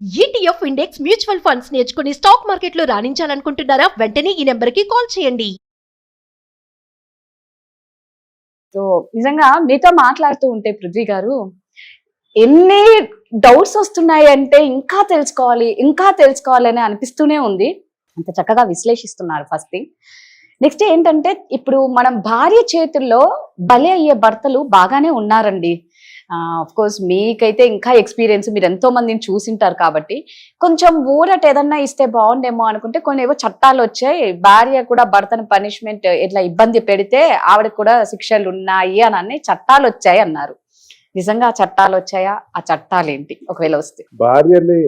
ETF index mutual funds నేర్చుకుని stock మార్కెట్లో రాణించాలనుకుంటున్నారా? వెంటనే ఈ నెంబర్కి కాల్ చేయండి. సో నిజంగా మీతో మాట్లాడుతూ ఉంటే పృథ్వీ గారు ఎన్ని డౌట్స్ వస్తున్నాయి అంటే ఇంకా తెలుసుకోవాలి అని అనిపిస్తూనే ఉంది. అంత చక్కగా విశ్లేషిస్తున్నారు. First thing. నెక్స్ట్ ఏంటంటే ఇప్పుడు మనం భార్య చేతుల్లో బలి అయ్యే భర్తలు బాగానే ఉన్నారండి. ఆఫ్ కోర్స్ మీకైతే ఇంకా ఎక్స్పీరియన్స్, మీరు ఎంతో మందిని చూసింటారు కాబట్టి కొంచెం ఊరట ఏదన్నా ఇస్తే బాగుండేమో అనుకుంటే కొన్ని ఏవో చట్టాలు వచ్చాయి. భార్య కూడా భర్తను పనిష్మెంట్ ఇట్లా ఇబ్బంది పెడితే ఆవిడకి కూడా శిక్షలు ఉన్నాయి అని చట్టాలు వచ్చాయి అన్నారు. నిజంగా చట్టాలు వచ్చాయా? ఆ చట్టాలు ఏంటి ఒకవేళ వస్తే? భార్యని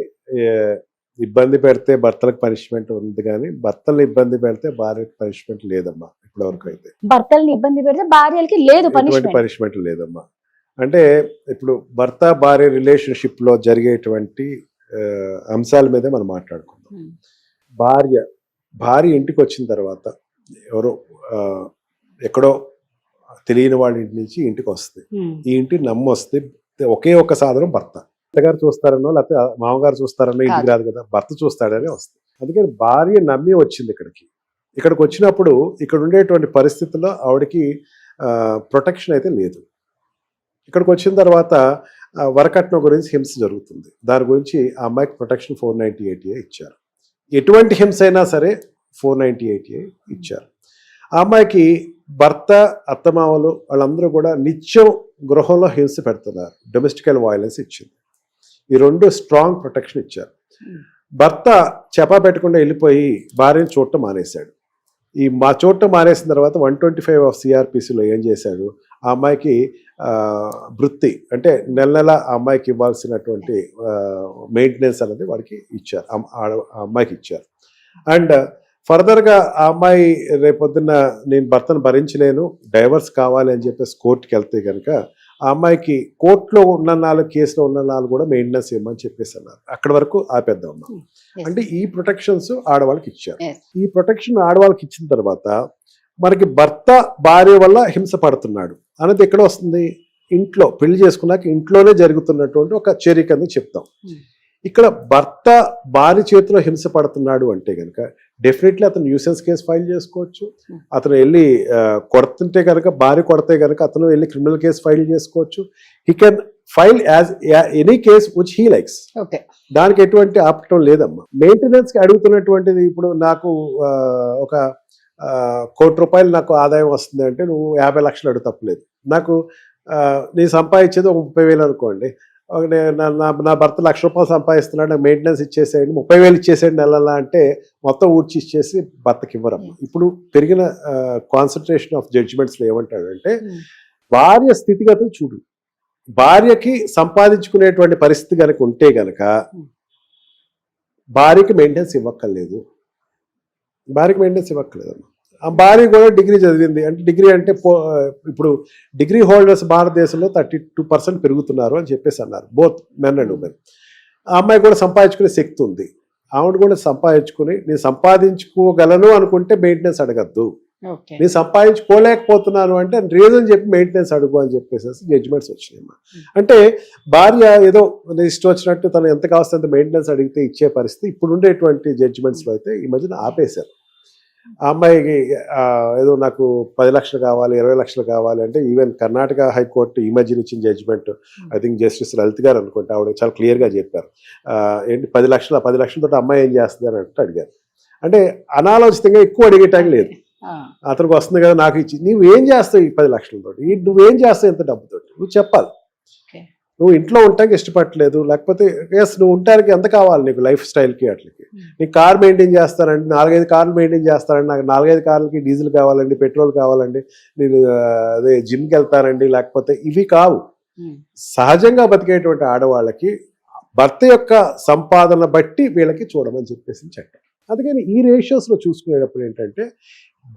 ఇబ్బంది పెడితే భర్తలకు పనిష్మెంట్ ఉంది, కానీ భర్తల్ని ఇబ్బంది పెడితే భార్యకి పనిష్మెంట్ లేదమ్మా. ఇప్పటివరకు అయితే భర్తల్ని ఇబ్బంది పెడితే భార్యలకి లేదు పనిష్మెంట్ లేదమ్మా. అంటే ఇప్పుడు భర్త భార్య రిలేషన్షిప్ లో జరిగేటువంటి అంశాల మీదే మనం మాట్లాడుకుందాం. భార్య ఇంటికి వచ్చిన తర్వాత ఎవరో ఎక్కడో తెలియని వాళ్ళ ఇంటి నుంచి ఇంటికి వస్తుంది. ఈ ఇంటి నమ్మొస్తే ఒకే ఒక సాధనం భర్త. అత్తగారు చూస్తారనో లేకపోతే మామగారు చూస్తారనో ఇంటికి రాదు కదా, భర్త చూస్తాడనే వస్తుంది. అందుకని భార్య నమ్మి వచ్చింది ఇక్కడికి వచ్చినప్పుడు ఇక్కడ ఉండేటువంటి పరిస్థితుల్లో ఆవిడకి ప్రొటెక్షన్ అయితే లేదు. ఇక్కడికి వచ్చిన తర్వాత వరకట్నం గురించి హింస జరుగుతుంది. దాని గురించి ఆ అమ్మాయికి ప్రొటెక్షన్ 498A ఇచ్చారు. ఎటువంటి హింస అయినా సరే 498A ఇచ్చారు. ఆ అమ్మాయికి భర్త అత్తమామలు వాళ్ళందరూ కూడా నిత్యం గృహంలో హింస పెడుతున్నారు. డొమెస్టికల్ వైలెన్స్ ఇచ్చింది. ఈ రెండు స్ట్రాంగ్ ప్రొటెక్షన్ ఇచ్చారు. భర్త చెప్పా పెట్టకుండా వెళ్ళిపోయి భార్యను చూడటం మానేశాడు. చూడటం మానేసిన తర్వాత 125 ఆఫ్ CRPCలో ఏం చేశాడు, ఆ అమ్మాయికి వృత్తి అంటే నెల ఆ అమ్మాయికి ఇవ్వాల్సినటువంటి మెయింటెనెన్స్ అనేది వాడికి ఇచ్చారు, ఆ అమ్మాయికి ఇచ్చారు. అండ్ ఫర్దర్గా ఆ అమ్మాయి రేపొద్దున్న నేను భర్తను భరించలేను, డైవర్స్ కావాలి అని చెప్పేసి కోర్టుకి వెళ్తే కనుక ఆ అమ్మాయికి కోర్టులో ఉన్న కేసులో ఉన్న కూడా మెయింటెనెన్స్ ఇవ్వమని చెప్పేసి అన్నారు. అక్కడి వరకు ఆపేద్దాం. అంటే ఈ ప్రొటెక్షన్స్ ఆడవాళ్ళకి ఇచ్చారు. ఈ ప్రొటెక్షన్ ఆడవాళ్ళకి ఇచ్చిన తర్వాత మనకి భర్త భార్య వల్ల హింస పడుతున్నాడు అనేది ఎక్కడ వస్తుంది? ఇంట్లో పెళ్లి చేసుకున్నాక ఇంట్లోనే జరుగుతున్నటువంటి ఒక చర్య కింద చెప్తాం. ఇక్కడ భర్త భార్య చేతిలో హింస పడుతున్నాడు అంటే కనుక డెఫినెట్లీ అతను న్యూసెన్స్ కేసు ఫైల్ చేసుకోవచ్చు. అతను వెళ్ళి కొడుతుంటే కనుక, భార్య కొడితే కనుక అతను వెళ్ళి క్రిమినల్ కేసు ఫైల్ చేసుకోవచ్చు. He can file as any case which he likes. దానికి ఎటువంటి ఆపటం లేదమ్మా. మెయింటెనెన్స్ కి అడుగుతున్నటువంటిది ఇప్పుడు నాకు ఒక 1 కోటి రూపాయలు నాకు ఆదాయం వస్తుంది అంటే నువ్వు 50 లక్షలు అడుగు తప్పలేదు. నాకు నేను సంపాదించేది ఒక 30,000 అనుకోండి. నా భర్త 1,00,000 రూపాయలు సంపాదిస్తున్నాడు, నాకు మెయింటెనెన్స్ ఇచ్చేసేయండి, 30,000 ఇచ్చేసేయండి నెలలా అంటే మొత్తం ఊడ్చి ఇచ్చేసి భర్తకి ఇవ్వరమ్మా. ఇప్పుడు పెరిగిన కాన్సన్ట్రేషన్ ఆఫ్ జడ్జిమెంట్స్లో ఏమంటాడంటే భార్య స్థితిగతులు చూడు, భార్యకి సంపాదించుకునేటువంటి పరిస్థితి కనుక ఉంటే గనక భార్యకి మెయింటెనెన్స్ ఇవ్వక్కర్లేదమ్మా. ఆ భార్య కూడా డిగ్రీ చదివింది అంటే డిగ్రీ అంటే ఇప్పుడు డిగ్రీ హోల్డర్స్ భారతదేశంలో 32% పెరుగుతున్నారు అని చెప్పేసి అన్నారు, బోత్ మెన్ అండ్ ఉమెన్. ఆ అమ్మాయి కూడా సంపాదించుకునే శక్తి ఉంది. ఆవిడ కూడా సంపాదించుకుని నేను సంపాదించుకోగలను అనుకుంటే మెయింటెనెన్స్ అడగద్దు, నేను సంపాదించుకోలేకపోతున్నాను అంటే రీజన్ చెప్పి మెయింటెనెన్స్ అడుగు అని చెప్పేసి జడ్జిమెంట్స్ వచ్చినాయమ్మా. అంటే భార్య ఏదో ఇష్టం వచ్చినట్టు తను ఎంత కావాల్సి అంత మెయింటెనెన్స్ అడిగితే ఇచ్చే పరిస్థితి ఇప్పుడు ఉండేటువంటి జడ్జిమెంట్స్లో అయితే ఈ మధ్యన ఆపేశారు. ఆ అమ్మాయికి ఏదో నాకు 10 లక్షలు కావాలి, 20 లక్షలు కావాలి అంటే ఈవెన్ కర్ణాటక హైకోర్టు ఈ మధ్యన ఇచ్చిన judgement, I think justice Lalit garu అనుకుంటే, ఆవిడ చాలా క్లియర్గా చెప్పారు. ఏంటి 10 లక్షలతో అమ్మాయి ఏం చేస్తుంది అని అంటే అడిగారు. అంటే అనాలోచితంగా ఎక్కువ అడిగేటానికి లేదు. అతనికి వస్తుంది కదా నాకు ఇచ్చి, నువ్వేం చేస్తావు ఈ 10 లక్షలతో, నువ్వేం చేస్తావు ఇంత డబ్బుతో, నువ్వు చెప్పాలి. నువ్వు ఇంట్లో ఉండటానికి ఇష్టపడలేదు, లేకపోతే ఎస్ నువ్వు ఉండటానికి ఎంత కావాలి నీకు లైఫ్ స్టైల్కి, అట్లకి నీకు కార్ మెయింటైన్ చేస్తానండి, 4-5 కార్లు మెయింటైన్ చేస్తానండి, నాకు 4-5 కార్లకి డీజిల్ కావాలండి, పెట్రోల్ కావాలండి, నేను అదే జిమ్కి వెళ్తానండి, లేకపోతే ఇవి కావు. సహజంగా బతికేటువంటి ఆడవాళ్ళకి భర్త యొక్క సంపాదన బట్టి వీళ్ళకి చూడమని చెప్పేసి చట్టం. అందుకని ఈ రేషియోస్లో చూసుకునేటప్పుడు ఏంటంటే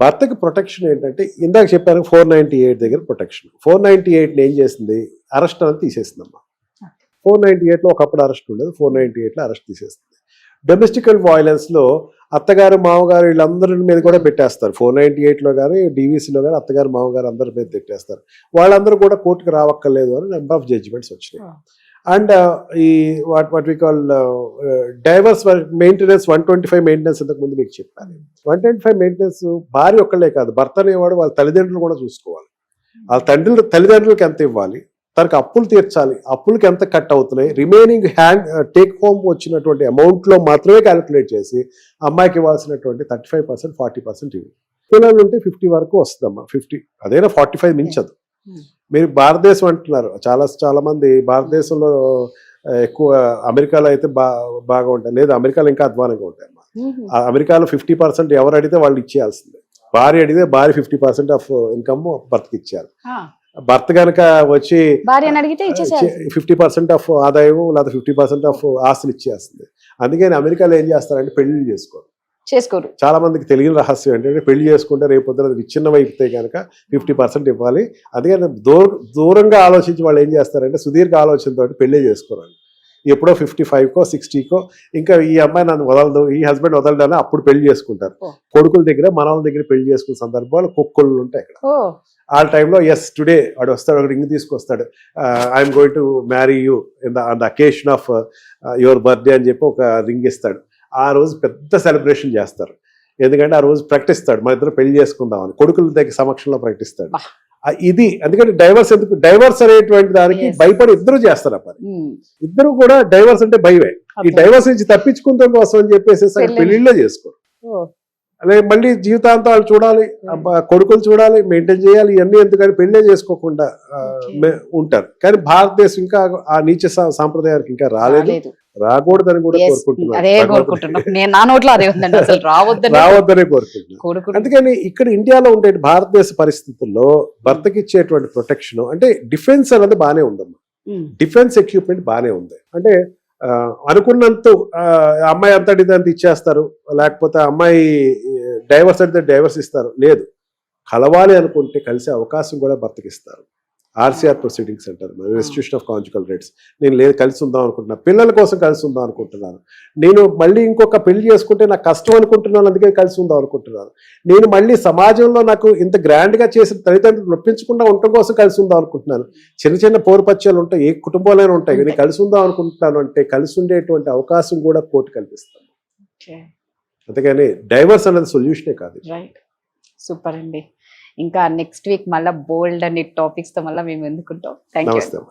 భర్తకి ప్రొటెక్షన్ ఏంటంటే ఇందాక చెప్పాను 498 దగ్గర ప్రొటెక్షన్. 498 ఏం చేసింది, అరెస్ట్ అనేది తీసేసిందమ్మా. 498లో ఒకప్పుడు అరెస్ట్ ఉండదు, 498లో అరెస్ట్ తీసేస్తుంది. డొమెస్టికల్ వైలెన్స్లో అత్తగారు మామగారు వీళ్ళందరి మీద కూడా పెట్టేస్తారు. 498లో కానీ DVCలో కానీ అత్తగారు మామగారు అందరి మీద పెట్టేస్తారు. వాళ్ళందరూ కూడా కోర్టుకు రావక్కర్లేదు అని నెంబర్ ఆఫ్ జడ్జిమెంట్స్ వచ్చినాయి. అండ్ ఈ what we call divorce maintenance 125 maintenance ఇంతకు ముందు మీకు చెప్పాను. 125 మెయింటెనెన్స్ భార్య ఒక్కళ్ళే కాదు, భర్త అనేవాడు వాళ్ళ తల్లిదండ్రులు కూడా చూసుకోవాలి. వాళ్ళ తల్లిదండ్రులకి ఎంత ఇవ్వాలి, తనకు అప్పులు తీర్చాలి, అప్పులకి ఎంత కట్ అవుతున్నాయి, రిమైనింగ్ టేక్ హోమ్ వచ్చినటువంటి అమౌంట్లో మాత్రమే క్యాలిక్యులేట్ చేసి అమ్మాయికి ఇవ్వాల్సినటువంటి 35%, 40% ఇవి. పిల్లలు ఉంటే 50 వరకు వస్తుందమ్మా, 50 అదైనా 45 మించదు. మీరు భారతదేశం అంటున్నారు, చాలా మంది భారతదేశంలో ఎక్కువ, అమెరికాలో అయితే బాగా ఉంటాయి, లేదా అమెరికాలో ఇంకా అధ్వానంగా ఉంటాయి అమ్మా. అమెరికాలో 50% ఎవరు అడిగితే వాళ్ళు ఇచ్చేయాల్సిందే. భార్య అడిగితే భార్య 50% ఆఫ్ ఇన్కమ్ భర్తకి ఇచ్చేయాలి. భర్త కనుక వచ్చి 50% ఆఫ్ ఆదాయం లేదా 50% ఆఫ్ ఆస్తులు ఇచ్చేస్తుంది. అందుకని అమెరికాలో ఏం చేస్తారంటే పెళ్లి చేసుకోరు. చాలా మందికి తెలియని రహస్యం ఏంటంటే పెళ్లి చేసుకుంటే రేపు పొద్దున విచ్ఛిన్నం అయిపోతే కనుక 50% ఇవ్వాలి. అందుకని దూరంగా ఆలోచించి వాళ్ళు ఏం చేస్తారంటే సుదీర్ఘ ఆలోచనతో పెళ్లి చేసుకోరండి. ఎప్పుడో 55కో 60కో ఇంకా ఈ అమ్మాయి నన్ను వదలదు, ఈ హస్బెండ్ వదలడానే అప్పుడు పెళ్లి చేసుకుంటారు. కొడుకుల దగ్గర మనవల దగ్గర పెళ్లి చేసుకునే సందర్భాలు కుక్కలు ఉంటాయి ఇక్కడ. ఆ టైంలో ఎస్ టుడే వాడు వస్తాడు, ఒక రింగ్ తీసుకొస్తాడు, I'm going to marry you in the occasion of your birthday అని చెప్పి ఒక రింగ్ ఇస్తాడు. ఆ రోజు పెద్ద సెలబ్రేషన్ చేస్తారు. ఎందుకంటే ఆ రోజు ప్రకటిస్తాడు మన ఇద్దరు పెళ్లి చేసుకుందామని, కొడుకుల దగ్గర సమక్షంలో ప్రకటిస్తాడు. ఇది ఎందుకంటే డైవర్స్ అనేటువంటి దానికి భయపడి ఇద్దరు చేస్తారు. ఆ పని ఇద్దరు కూడా డైవర్స్ అంటే భయమే. ఈ డైవర్స్ నుంచి తప్పించుకుంటాం కోసం అని చెప్పేసి పెళ్లిళ్ళో చేసుకోరు. అలాగే మళ్ళీ జీవితాంతం వాళ్ళు చూడాలి, కొడుకులు చూడాలి, మెయింటైన్ చేయాలి, ఇవన్నీ ఎందుకని పెళ్లే చేసుకోకుండా ఉంటారు. కానీ భారతదేశం ఇంకా ఆ నీచ సాంప్రదాయానికి ఇంకా రాలేదు, రాకూడదని కూడా రావద్దనే కోరుకుంటున్నాను. అందుకని ఇక్కడ ఇండియాలో ఉండే భారతదేశ పరిస్థితుల్లో భర్తకి ఇచ్చేటువంటి ప్రొటెక్షన్ అంటే డిఫెన్స్ అనేది బాగానే ఉందమ్మా. డిఫెన్స్ ఎక్విప్మెంట్ బాగానే ఉంది. అంటే అనుకున్నంత అమ్మాయి అంతటి దాన్ని ఇచ్చేస్తారు, లేకపోతే అమ్మాయి డైవర్స్ అంటే డైవర్స్ ఇస్తారు. లేదు, కలవాలి అనుకుంటే కలిసే అవకాశం కూడా భర్తకి ఇస్తారు. ఆర్సీఆర్ ప్రొసీడింగ్స్ అంటారు, రెస్టిట్యూషన్ ఆఫ్ కాంజుగల్ రైట్స్. నేను లేదు కలిసి ఉందాం అనుకుంటున్నాను, పిల్లల కోసం కలిసి ఉందాం అనుకుంటున్నాను, నేను మళ్ళీ ఇంకొక పెళ్లి చేసుకుంటే నాకు కష్టం అనుకుంటున్నాను, అందుకే కలిసి ఉందాం అనుకుంటున్నాను, నేను మళ్ళీ సమాజంలో నాకు ఇంత గ్రాండ్గా చేసిన తల్లిదండ్రులు నొప్పించకుండా ఉండటం కోసం కలిసి ఉందాం అనుకుంటున్నాను. చిన్న చిన్న పోరుపత్యాలు ఉంటాయి, ఏ కుటుంబంలోనే ఉంటాయి. నేను కలిసి ఉందాం అనుకుంటున్నాను అంటే కలిసి ఉండేటువంటి అవకాశం కూడా కోర్టు కల్పిస్తాను. అందుకని డైవర్స్ అనేది సొల్యూషనే కాదు. సూపర్ అండి. ఇంకా నెక్స్ట్ వీక్ మళ్ళీ బోల్డ్ అనే టాపిక్స్ తో మళ్ళీ మేము ఎందుకుంటాం. Thank you.